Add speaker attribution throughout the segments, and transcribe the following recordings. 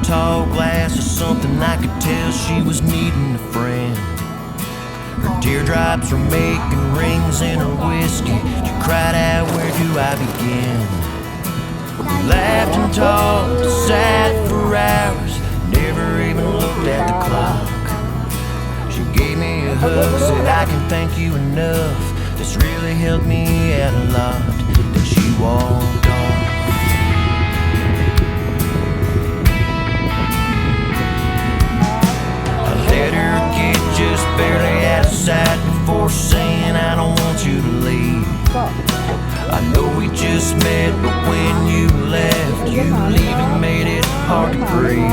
Speaker 1: tall glass of something I could tell she was needing a friend. Her teardrops were making rings in her whiskey. She cried out, where do I begin? We laughed and talked, sat for hours, never even looked at the clock. She gave me a hug, said I can thank you enough. This really helped me out a lot. Then she walked off. I let her get just barely out of sight before saying I don't want you to leave. I know we just met, but when you left, you leaving made it hard to breathe.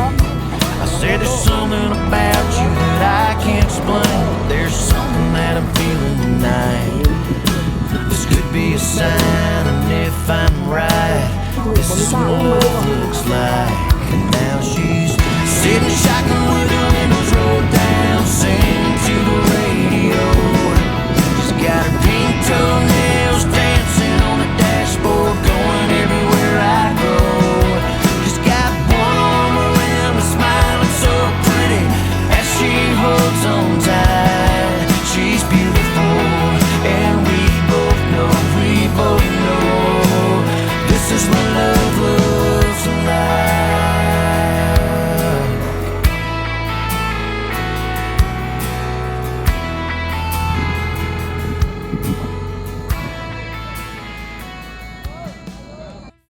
Speaker 1: I said there's something about you that I can't explain, but there's something that I'm feeling tonight. This could be a sign, and if I'm right, this is one of the